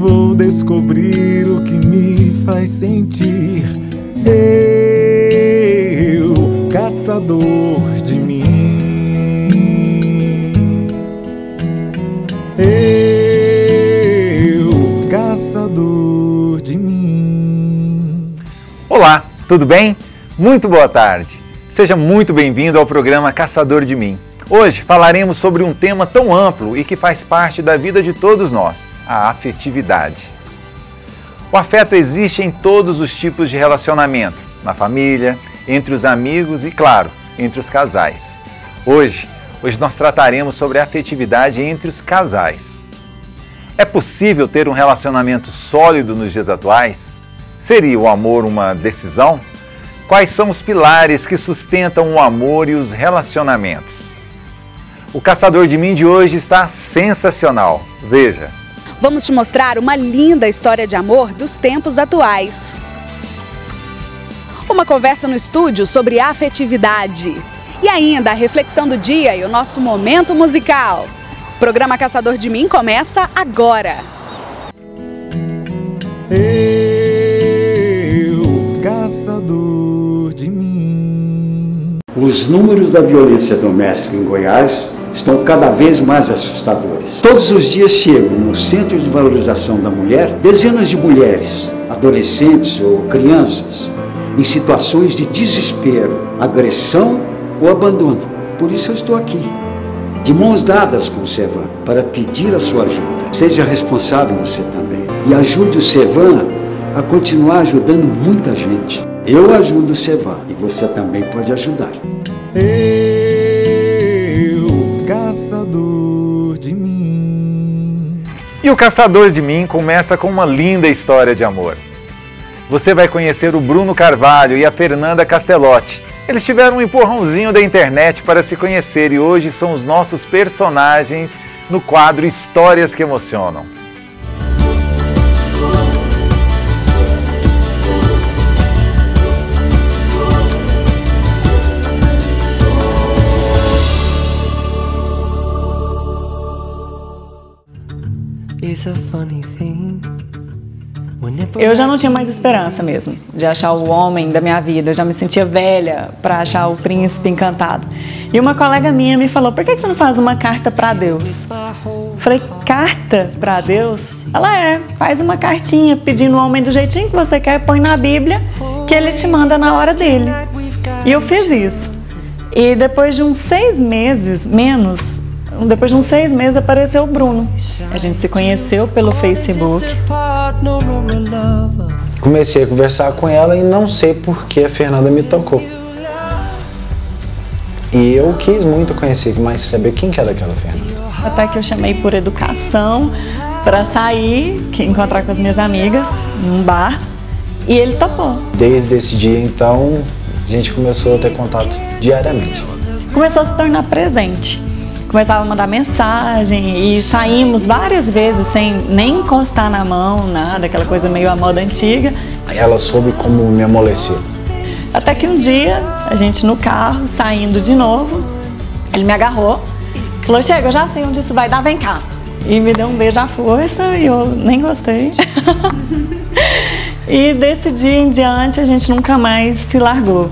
Vou descobrir o que me faz sentir. Eu, caçador de mim. Eu, caçador de mim. Olá, tudo bem? Muito boa tarde. Seja muito bem-vindo ao programa Caçador de Mim. Hoje falaremos sobre um tema tão amplo e que faz parte da vida de todos nós, a afetividade. O afeto existe em todos os tipos de relacionamento, na família, entre os amigos e, claro, entre os casais. Hoje nós trataremos sobre a afetividade entre os casais. É possível ter um relacionamento sólido nos dias atuais? Seria o amor uma decisão? Quais são os pilares que sustentam o amor e os relacionamentos? O Caçador de Mim de hoje está sensacional. Veja! Vamos te mostrar uma linda história de amor dos tempos atuais. Uma conversa no estúdio sobre afetividade. E ainda a reflexão do dia e o nosso momento musical. O programa Caçador de Mim começa agora. Eu, caçador de mim. Os números da violência doméstica em Goiás estão cada vez mais assustadores. Todos os dias chegam no Centro de Valorização da Mulher dezenas de mulheres, adolescentes ou crianças, em situações de desespero, agressão ou abandono. Por isso eu estou aqui, de mãos dadas com o Sevan, para pedir a sua ajuda. Seja responsável você também e ajude o Sevan a continuar ajudando muita gente. Eu ajudo o Sevan e você também pode ajudar. Caçador de mim. E o Caçador de Mim começa com uma linda história de amor. Você vai conhecer o Bruno Carvalho e a Fernanda Castellotti. Eles tiveram um empurrãozinho da internet para se conhecer e hoje são os nossos personagens no quadro Histórias que Emocionam. Eu já não tinha mais esperança mesmo de achar o homem da minha vida. Eu já me sentia velha para achar o príncipe encantado. E uma colega minha me falou: por que você não faz uma carta para Deus? Eu falei: carta para Deus? Ela faz uma cartinha pedindo o homem do jeitinho que você quer, põe na Bíblia que ele te manda na hora dele. E eu fiz isso. E depois de uns 6 meses, depois de uns 6 meses apareceu o Bruno. A gente se conheceu pelo Facebook. Comecei a conversar com ela e não sei por que a Fernanda me tocou. E eu quis muito conhecer, mas saber quem que era aquela Fernanda. Até que eu chamei por educação para sair, encontrar com as minhas amigas num bar, e ele topou. Desde esse dia, então, a gente começou a ter contato diariamente. Começou a se tornar presente. Começava a mandar mensagem e saímos várias vezes sem nem encostar na mão, nada, aquela coisa meio à moda antiga. Ela soube como me amolecer. Até que um dia, a gente no carro, saindo de novo, ele me agarrou, falou: chega, eu já sei onde isso vai dar, vem cá. E me deu um beijo à força e eu nem gostei. E desse dia em diante a gente nunca mais se largou.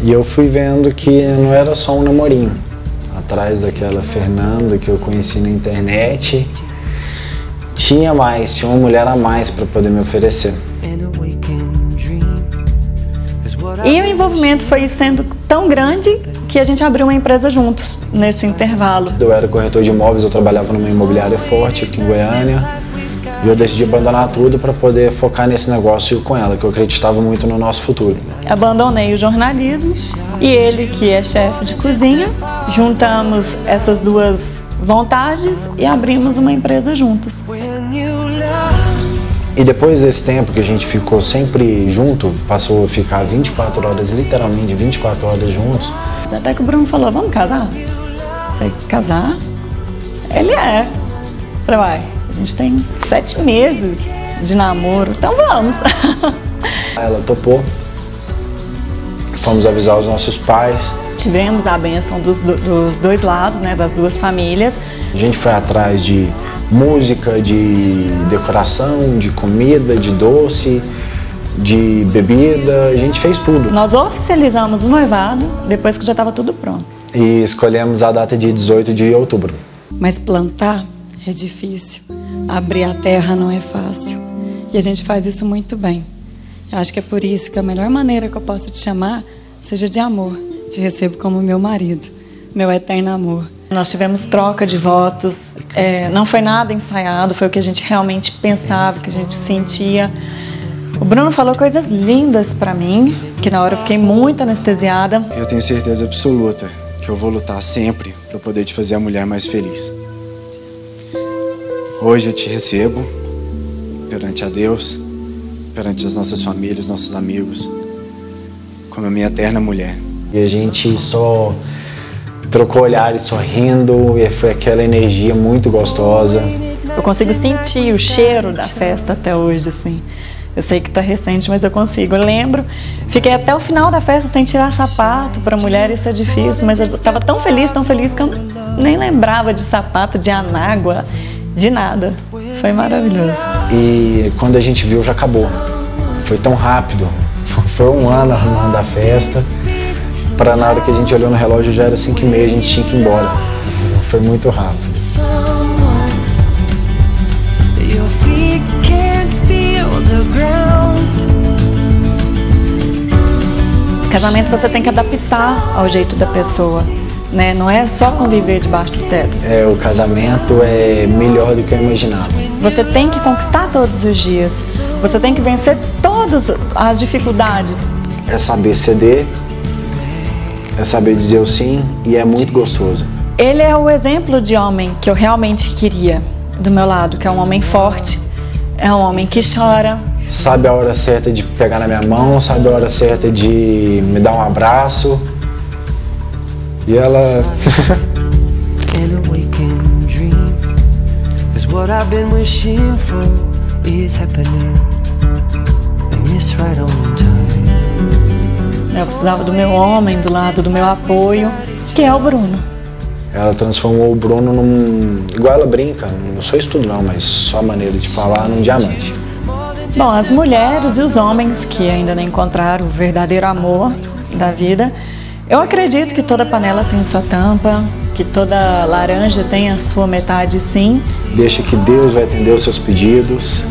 E eu fui vendo que não era só um namorinho. Atrás daquela Fernanda que eu conheci na internet, tinha uma mulher a mais para poder me oferecer. E o envolvimento foi sendo tão grande que a gente abriu uma empresa juntos nesse intervalo. Eu era corretor de imóveis, eu trabalhava numa imobiliária forte aqui em Goiânia. E eu decidi abandonar tudo para poder focar nesse negócio com ela, que eu acreditava muito no nosso futuro. Abandonei o jornalismo e ele, que é chefe de cozinha, juntamos essas duas vontades e abrimos uma empresa juntos. E depois desse tempo que a gente ficou sempre junto, passou a ficar 24 horas, literalmente 24 horas juntos. Até que o Bruno falou: vamos casar? Eu falei: casar? Ele é. Eu falei: vai. A gente tem 7 meses de namoro, então vamos. Ela topou, fomos avisar os nossos pais. Tivemos a bênção dos dois lados, né, das duas famílias. A gente foi atrás de música, de decoração, de comida, de doce, de bebida, a gente fez tudo. Nós oficializamos o noivado depois que já estava tudo pronto. E escolhemos a data de 18 de outubro. Mas plantar é difícil, abrir a terra não é fácil. E a gente faz isso muito bem. Eu acho que é por isso que a melhor maneira que eu posso te chamar seja de amor. Te recebo como meu marido, meu eterno amor. Nós tivemos troca de votos, não foi nada ensaiado, foi o que a gente realmente pensava, o que a gente sentia. O Bruno falou coisas lindas pra mim, que na hora eu fiquei muito anestesiada. Eu tenho certeza absoluta que eu vou lutar sempre para poder te fazer a mulher mais feliz. Hoje eu te recebo perante a Deus, perante as nossas famílias, nossos amigos, como a minha eterna mulher. E a gente só trocou olhares sorrindo e foi aquela energia muito gostosa. Eu consigo sentir o cheiro da festa até hoje, assim. Eu sei que tá recente, mas eu consigo. Eu lembro, fiquei até o final da festa sem tirar sapato. Para mulher isso é difícil, mas eu estava tão feliz que eu nem lembrava de sapato, de anágua, de nada. Foi maravilhoso. E quando a gente viu, já acabou. Foi tão rápido. Foi um ano arrumando a festa. Para na hora que a gente olhou no relógio já era 5h30, a gente tinha que ir embora. Foi muito rápido. Casamento você tem que adaptar ao jeito da pessoa, né? Não é só conviver debaixo do teto. O casamento é melhor do que eu imaginava. Você tem que conquistar todos os dias. Você tem que vencer todas as dificuldades. É saber ceder, é saber dizer o sim e é muito gostoso. Ele é o exemplo de homem que eu realmente queria do meu lado, que é um homem forte, é um homem que chora. Sabe a hora certa de pegar na minha mão, sabe a hora certa de me dar um abraço. E ela... Eu precisava do meu homem, do lado do meu apoio, que é o Bruno. Ela transformou o Bruno num... Igual ela brinca, não sou isso tudo não, mas só a maneira de falar, num diamante. Bom, as mulheres e os homens que ainda não encontraram o verdadeiro amor da vida, eu acredito que toda panela tem sua tampa, que toda laranja tem a sua metade sim. Deixa que Deus vai atender os seus pedidos.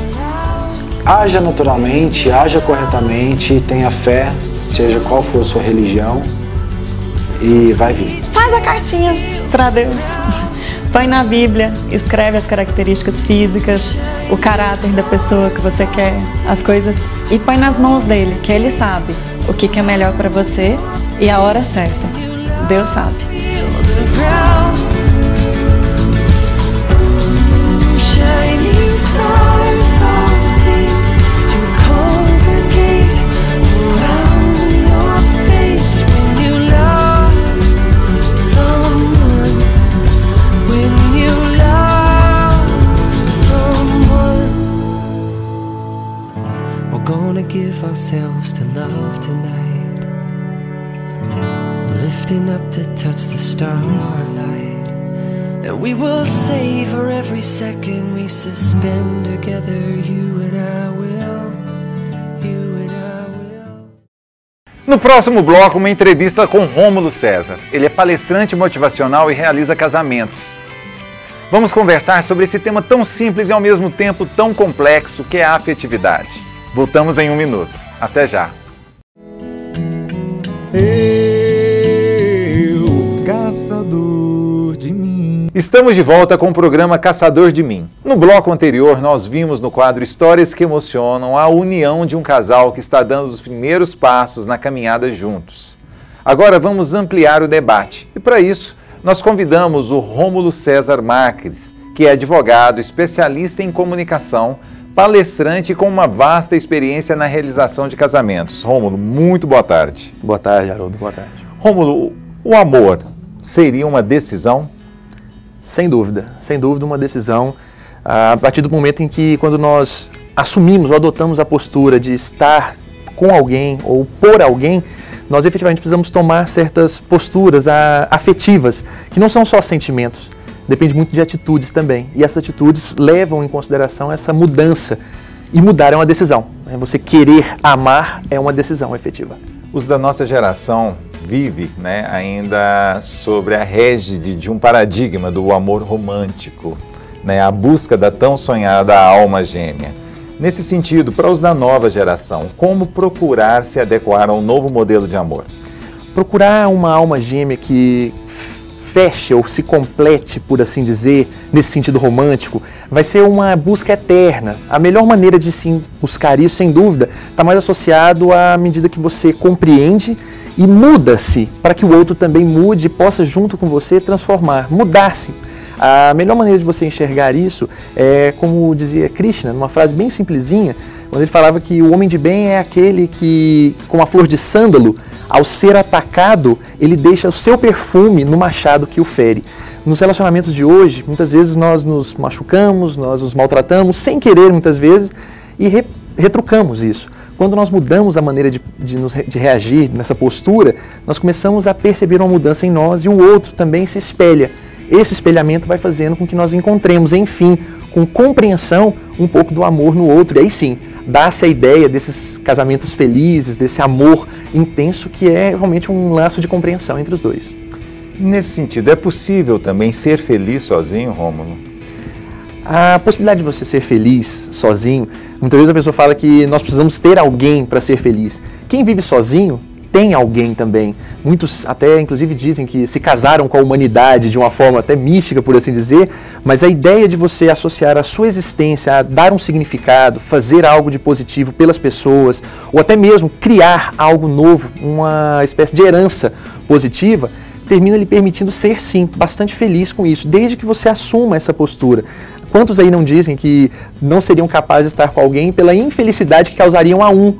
Haja naturalmente, haja corretamente, tenha fé, seja qual for a sua religião, e vai vir. Faz a cartinha para Deus. Põe na Bíblia, escreve as características físicas, o caráter da pessoa que você quer, as coisas, e põe nas mãos dele, que ele sabe o que é melhor para você e a hora certa. Deus sabe. Give ourselves to love tonight, lifting up to touch the starlight, and we will savor every second we suspend together. You and I will, you and I will. No próximo bloco, uma entrevista com Rômulo César. Ele é palestrante motivacional e realiza casamentos. Vamos conversar sobre esse tema tão simples e ao mesmo tempo tão complexo que é a afetividade. Voltamos em 1 minuto. Até já. Eu, caçador de mim. Estamos de volta com o programa Caçador de Mim. No bloco anterior, nós vimos no quadro Histórias que Emocionam a união de um casal que está dando os primeiros passos na caminhada juntos. Agora vamos ampliar o debate. E para isso, nós convidamos o Rômulo César Marques, que é advogado, especialista em comunicação, palestrante com uma vasta experiência na realização de casamentos. Rômulo, muito boa tarde. Boa tarde, Haroldo. Boa tarde. Rômulo, o amor seria uma decisão? Sem dúvida uma decisão. A partir do momento em que, quando nós assumimos ou adotamos a postura de estar com alguém ou por alguém, nós efetivamente precisamos tomar certas posturas afetivas, que não são só sentimentos. depende muito de atitudes também. E essas atitudes levam em consideração essa mudança. E mudar é uma decisão. Você querer amar é uma decisão efetiva. Os da nossa geração vive, né, ainda sobre a régide de um paradigma do amor romântico, né, a busca da tão sonhada alma gêmea. Nesse sentido, para os da nova geração, como procurar se adequar a um novo modelo de amor? Procurar uma alma gêmea que feche ou se complete, por assim dizer, nesse sentido romântico, vai ser uma busca eterna. A melhor maneira de se buscar isso, sem dúvida, está mais associado à medida que você compreende e muda-se, para que o outro também mude e possa, junto com você, transformar, mudar-se. A melhor maneira de você enxergar isso é, como dizia Krishna, numa frase bem simplesinha, quando ele falava que o homem de bem é aquele que, com a flor de sândalo, ao ser atacado, ele deixa o seu perfume no machado que o fere. Nos relacionamentos de hoje, muitas vezes nós nos machucamos, nós nos maltratamos, sem querer muitas vezes, e retrucamos isso. Quando nós mudamos a maneira de reagir nessa postura, nós começamos a perceber uma mudança em nós e o outro também se espelha. Esse espelhamento vai fazendo com que nós encontremos, enfim, com compreensão, um pouco do amor no outro. E aí sim, dá-se a ideia desses casamentos felizes, desse amor intenso que é realmente um laço de compreensão entre os dois. Nesse sentido, é possível também ser feliz sozinho, Rômulo? A possibilidade de você ser feliz sozinho, muitas vezes a pessoa fala que nós precisamos ter alguém para ser feliz. Quem vive sozinho tem alguém também. Muitos até inclusive dizem que se casaram com a humanidade de uma forma até mística, por assim dizer, mas a ideia de você associar a sua existência a dar um significado, fazer algo de positivo pelas pessoas, ou até mesmo criar algo novo, uma espécie de herança positiva, termina lhe permitindo ser, sim, bastante feliz com isso, desde que você assuma essa postura. Quantos aí não dizem que não seriam capazes de estar com alguém pela infelicidade que causariam a um,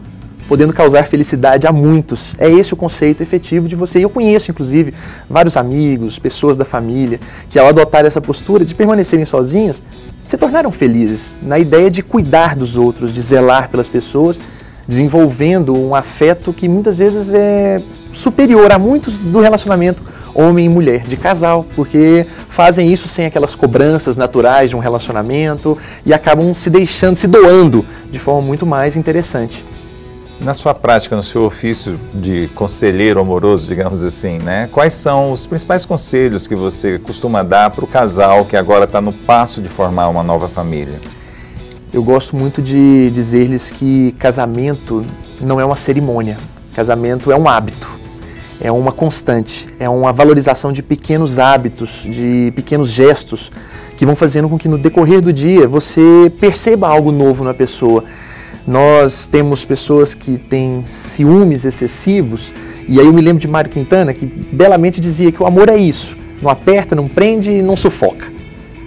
podendo causar felicidade a muitos? É esse o conceito efetivo de você. E eu conheço, inclusive, vários amigos, pessoas da família, que ao adotar essa postura de permanecerem sozinhas, se tornaram felizes na ideia de cuidar dos outros, de zelar pelas pessoas, desenvolvendo um afeto que muitas vezes é superior a muitos do relacionamento homem e mulher, de casal, porque fazem isso sem aquelas cobranças naturais de um relacionamento e acabam se deixando, se doando de forma muito mais interessante. Na sua prática, no seu ofício de conselheiro amoroso, digamos assim, né? Quais são os principais conselhos que você costuma dar para o casal que agora está no passo de formar uma nova família? Eu gosto muito de dizer-lhes que casamento não é uma cerimônia, casamento é um hábito, é uma constante, é uma valorização de pequenos hábitos, de pequenos gestos que vão fazendo com que no decorrer do dia você perceba algo novo na pessoa. Nós temos pessoas que têm ciúmes excessivos, e aí eu me lembro de Mário Quintana, que belamente dizia que o amor é isso, não aperta, não prende e não sufoca.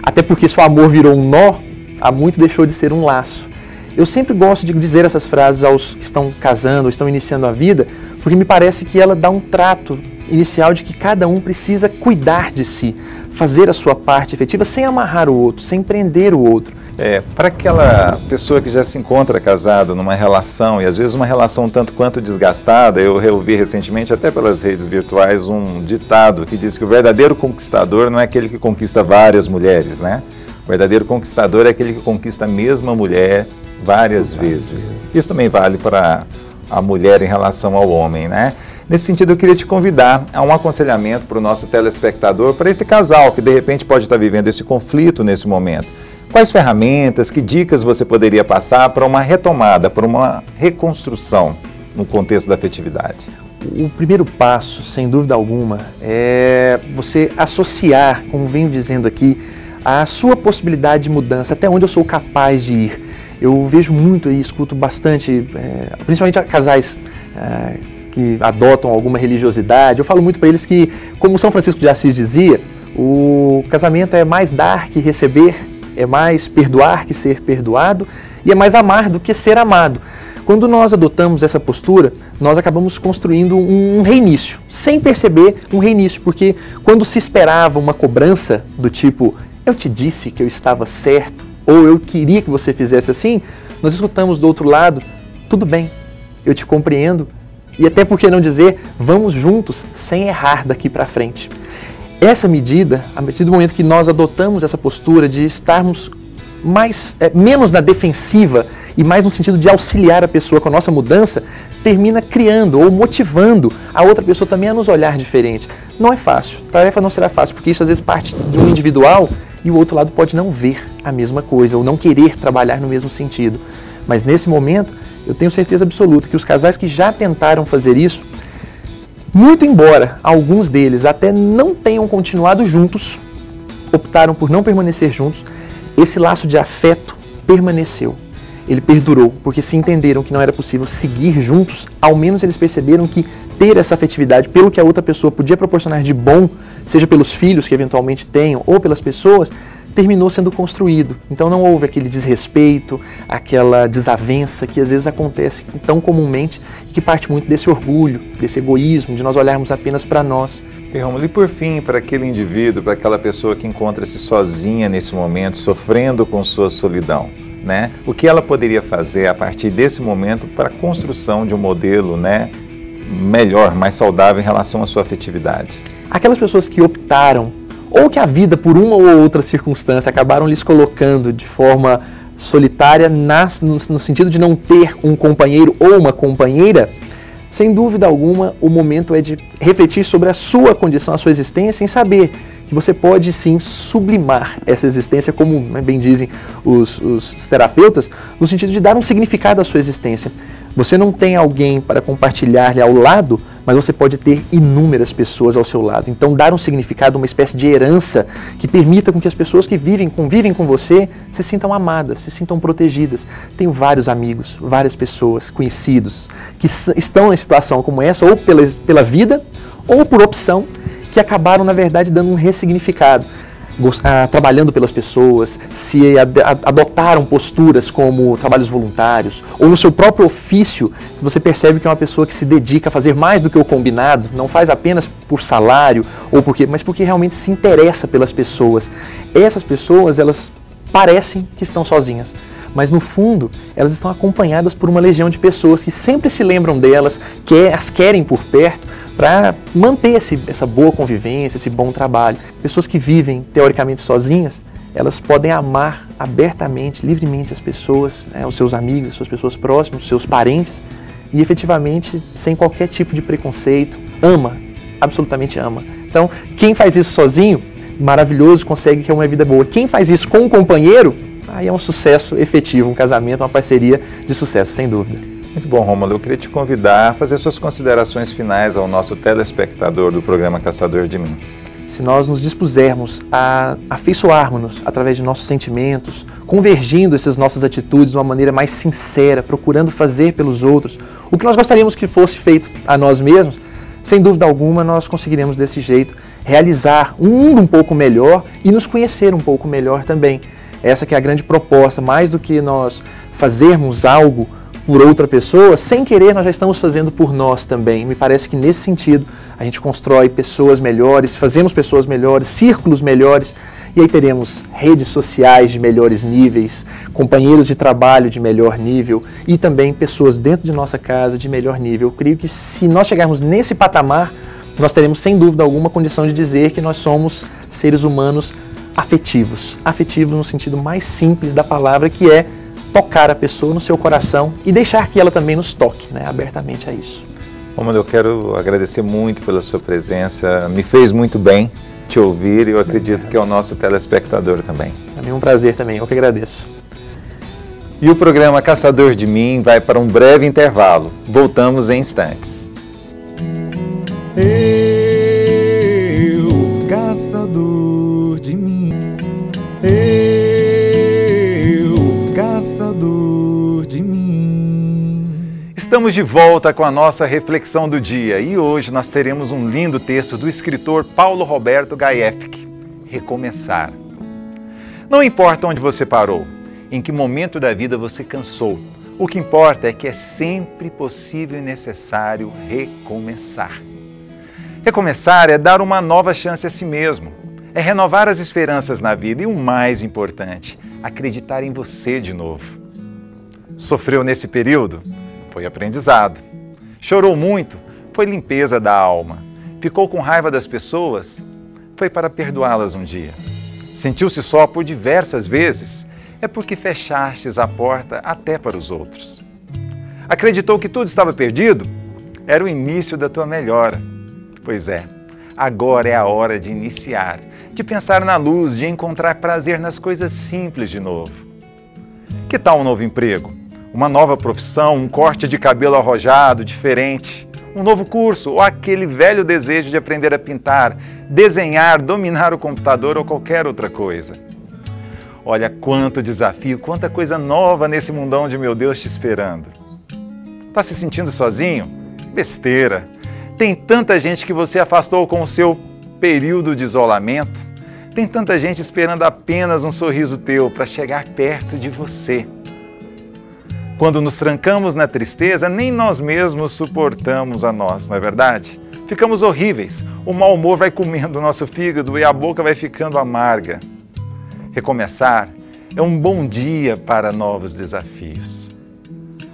Até porque se o amor virou um nó, há muito deixou de ser um laço. Eu sempre gosto de dizer essas frases aos que estão casando, ou estão iniciando a vida, porque me parece que ela dá um trato inicial de que cada um precisa cuidar de si, fazer a sua parte efetiva sem amarrar o outro, sem prender o outro. Para aquela pessoa que já se encontra casado numa relação, e às vezes uma relação tanto quanto desgastada, eu reouvi recentemente até pelas redes virtuais um ditado que diz que o verdadeiro conquistador não é aquele que conquista várias mulheres, né? O verdadeiro conquistador é aquele que conquista a mesma mulher várias vezes. Isso também vale para a mulher em relação ao homem, né? Nesse sentido, eu queria te convidar a um aconselhamento para o nosso telespectador, para esse casal que de repente pode estar vivendo esse conflito nesse momento. Quais ferramentas, que dicas você poderia passar para uma retomada, para uma reconstrução no contexto da afetividade? O primeiro passo, sem dúvida alguma, é você associar, como venho dizendo aqui, a sua possibilidade de mudança, até onde eu sou capaz de ir. Eu vejo muito e escuto bastante, principalmente casais que adotam alguma religiosidade. Eu falo muito para eles que, como São Francisco de Assis dizia, o casamento é mais dar que receber, é mais perdoar que ser perdoado e é mais amar do que ser amado. Quando nós adotamos essa postura, nós acabamos construindo um reinício, sem perceber um reinício, porque quando se esperava uma cobrança do tipo, eu te disse que eu estava certo, ou eu queria que você fizesse assim, nós escutamos do outro lado, tudo bem, eu te compreendo, e até por que não dizer, vamos juntos, sem errar daqui para frente. essa medida, a partir do momento que nós adotamos essa postura de estarmos menos na defensiva e mais no sentido de auxiliar a pessoa com a nossa mudança, termina criando ou motivando a outra pessoa também a nos olhar diferente. Não é fácil, a tarefa não será fácil, porque isso às vezes parte de um individual e o outro lado pode não ver a mesma coisa ou não querer trabalhar no mesmo sentido. Mas nesse momento, eu tenho certeza absoluta que os casais que já tentaram fazer isso, muito embora alguns deles até não tenham continuado juntos, optaram por não permanecer juntos, esse laço de afeto permaneceu. Ele perdurou, porque se entenderam que não era possível seguir juntos, ao menos eles perceberam que ter essa afetividade pelo que a outra pessoa podia proporcionar de bom, seja pelos filhos que eventualmente tenham ou pelas pessoas, terminou sendo construído. Então não houve aquele desrespeito, aquela desavença que às vezes acontece tão comumente e que parte muito desse orgulho, desse egoísmo, de nós olharmos apenas para nós. E Rômulo, e por fim, para aquele indivíduo, para aquela pessoa que encontra-se sozinha nesse momento, sofrendo com sua solidão, né? O que ela poderia fazer a partir desse momento para a construção de um modelo, né, melhor, mais saudável em relação à sua afetividade? Aquelas pessoas que optaram, ou que a vida, por uma ou outra circunstância, acabaram lhes colocando de forma solitária, no sentido de não ter um companheiro ou uma companheira, sem dúvida alguma, o momento é de refletir sobre a sua condição, a sua existência, em saber que você pode sim sublimar essa existência, como bem dizem os terapeutas, no sentido de dar um significado à sua existência. Você não tem alguém para compartilhar-lhe ao lado, mas você pode ter inúmeras pessoas ao seu lado. Então, dar um significado, uma espécie de herança que permita com que as pessoas que convivem com você se sintam amadas, se sintam protegidas. Tenho vários amigos, várias pessoas, conhecidos, que estão em situação como essa, ou pela vida, ou por opção, que acabaram, na verdade, dando um ressignificado. Trabalhando pelas pessoas, se adotaram posturas como trabalhos voluntários, ou no seu próprio ofício, você percebe que é uma pessoa que se dedica a fazer mais do que o combinado, não faz apenas por salário, mas porque realmente se interessa pelas pessoas. Essas pessoas, elas parecem que estão sozinhas, mas no fundo, elas estão acompanhadas por uma legião de pessoas que sempre se lembram delas, que as querem por perto, para manter essa boa convivência, esse bom trabalho. Pessoas que vivem, teoricamente, sozinhas, elas podem amar abertamente, livremente as pessoas, os seus amigos, as suas pessoas próximas, os seus parentes, e efetivamente, sem qualquer tipo de preconceito, ama, absolutamente ama. Então, quem faz isso sozinho, maravilhoso, consegue ter uma vida boa. Quem faz isso com um companheiro, aí é um sucesso efetivo, um casamento, uma parceria de sucesso, sem dúvida. Muito bom, Rômulo. Eu queria te convidar a fazer suas considerações finais ao nosso telespectador do programa Caçador de Mim. Se nós nos dispusermos a afeiçoarmos-nos através de nossos sentimentos, convergindo essas nossas atitudes de uma maneira mais sincera, procurando fazer pelos outros o que nós gostaríamos que fosse feito a nós mesmos, sem dúvida alguma nós conseguiremos desse jeito realizar um mundo um pouco melhor e nos conhecer um pouco melhor também. Essa que é a grande proposta, mais do que nós fazermos algo por outra pessoa, sem querer nós já estamos fazendo por nós também. Me parece que nesse sentido a gente constrói pessoas melhores, fazemos pessoas melhores, círculos melhores, e aí teremos redes sociais de melhores níveis, companheiros de trabalho de melhor nível e também pessoas dentro de nossa casa de melhor nível. Eu creio que se nós chegarmos nesse patamar, nós teremos sem dúvida alguma condição de dizer que nós somos seres humanos afetivos. Afetivos no sentido mais simples da palavra, que é tocar a pessoa no seu coração e deixar que ela também nos toque, abertamente a isso. Rômulo, eu quero agradecer muito pela sua presença, me fez muito bem te ouvir e eu acredito que é o nosso telespectador também. É um prazer também, eu que agradeço. E o programa Caçador de Mim vai para um breve intervalo. Voltamos em instantes. Eu, caçador de mim. Eu, caçador de mim. Estamos de volta com a nossa reflexão do dia e hoje nós teremos um lindo texto do escritor Paulo Roberto Gajewski, Recomeçar. Não importa onde você parou, em que momento da vida você cansou, o que importa é que é sempre possível e necessário recomeçar. Recomeçar é dar uma nova chance a si mesmo, é renovar as esperanças na vida e o mais importante, acreditar em você de novo. Sofreu nesse período? Foi aprendizado. Chorou muito? Foi limpeza da alma. Ficou com raiva das pessoas? foi para perdoá-las um dia. Sentiu-se só por diversas vezes, é porque fechastes a porta até para os outros. Acreditou que tudo estava perdido? Era o início da tua melhora. Pois é, agora é a hora de iniciar, de pensar na luz, de encontrar prazer nas coisas simples de novo. Que tal um novo emprego? Uma nova profissão, um corte de cabelo arrojado, diferente, um novo curso ou aquele velho desejo de aprender a pintar, desenhar, dominar o computador ou qualquer outra coisa. Olha quanto desafio, quanta coisa nova nesse mundão de meu Deus te esperando. Tá se sentindo sozinho? Besteira! Tem tanta gente que você afastou com o seu período de isolamento. Tem tanta gente esperando apenas um sorriso teu para chegar perto de você. Quando nos trancamos na tristeza, nem nós mesmos suportamos a nós, não é verdade? Ficamos horríveis, o mau humor vai comendo o nosso fígado e a boca vai ficando amarga. Recomeçar é um bom dia para novos desafios.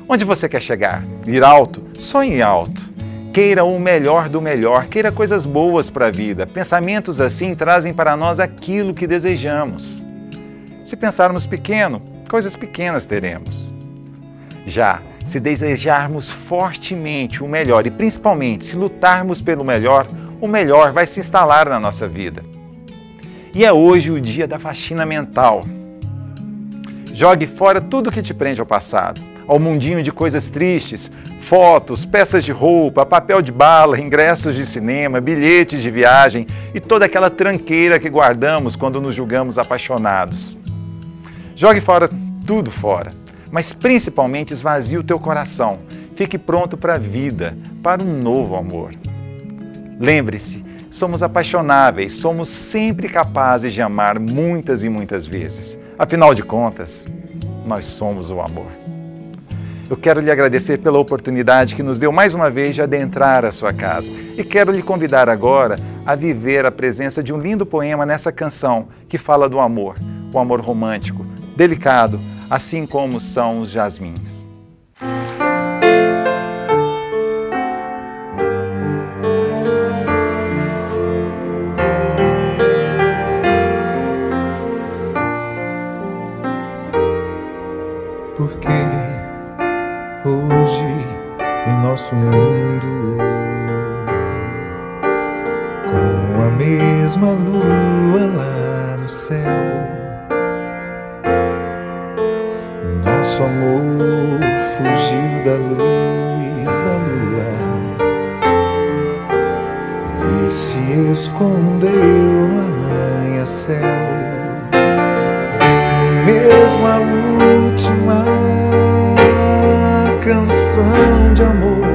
Onde você quer chegar? Ir alto? Sonhe alto. Queira o melhor do melhor, queira coisas boas para a vida. Pensamentos assim trazem para nós aquilo que desejamos. Se pensarmos pequeno, coisas pequenas teremos. Já, se desejarmos fortemente o melhor e principalmente se lutarmos pelo melhor, o melhor vai se instalar na nossa vida. E é hoje o dia da faxina mental. Jogue fora tudo que te prende ao passado, ao mundinho de coisas tristes, fotos, peças de roupa, papel de bala, ingressos de cinema, bilhetes de viagem e toda aquela tranqueira que guardamos quando nos julgamos apaixonados. Jogue fora tudo fora, mas principalmente esvazie o teu coração. Fique pronto para a vida, para um novo amor. Lembre-se, somos apaixonáveis, somos sempre capazes de amar muitas e muitas vezes. Afinal de contas, nós somos o amor. Eu quero lhe agradecer pela oportunidade que nos deu mais uma vez de adentrar a sua casa. E quero lhe convidar agora a viver a presença de um lindo poema nessa canção que fala do amor, o amor romântico, delicado, assim como são os jasmins. Porque hoje em nosso mundo, com a mesma lua lá no céu, nosso amor fugiu da luz da lua e se escondeu no arranha-céu. Nem mesmo a última canção de amor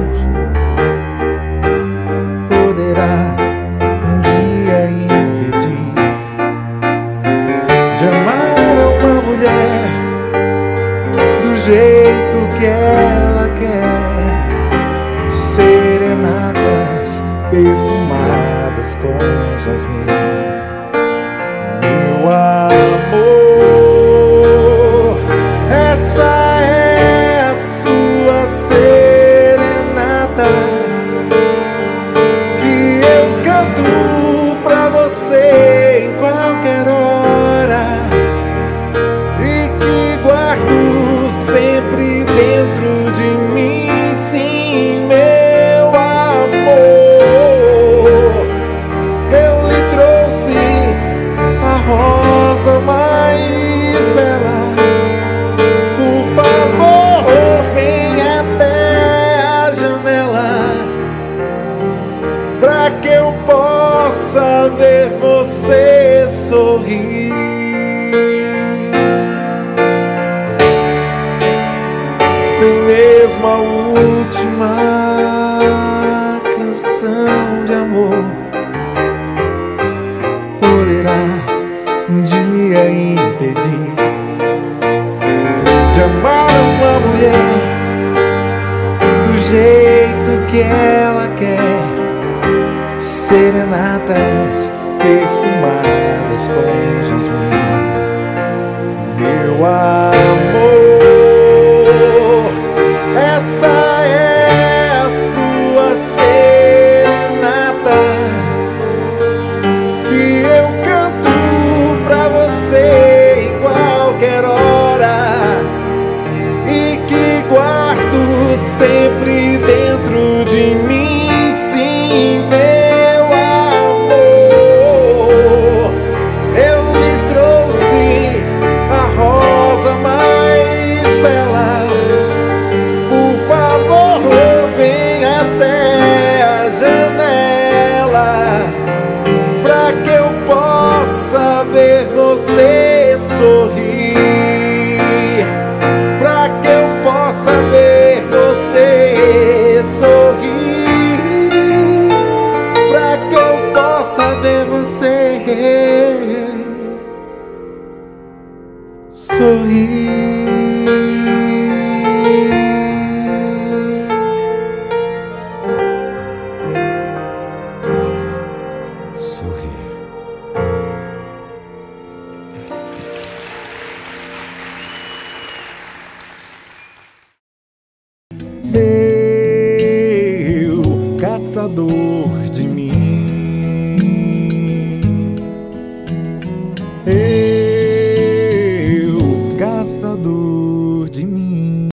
poderá um dia impedir de amar a uma mulher do jeito que ela quer. Serenatas perfumadas com jasmim, meu amor. Sorrir. Nem mesmo a última canção de amor poderá um dia impedir de amar uma mulher do jeito que ela quer. Serenatas perfumadas com jasmim, meu amor. Essa é a sua serenata que caçador.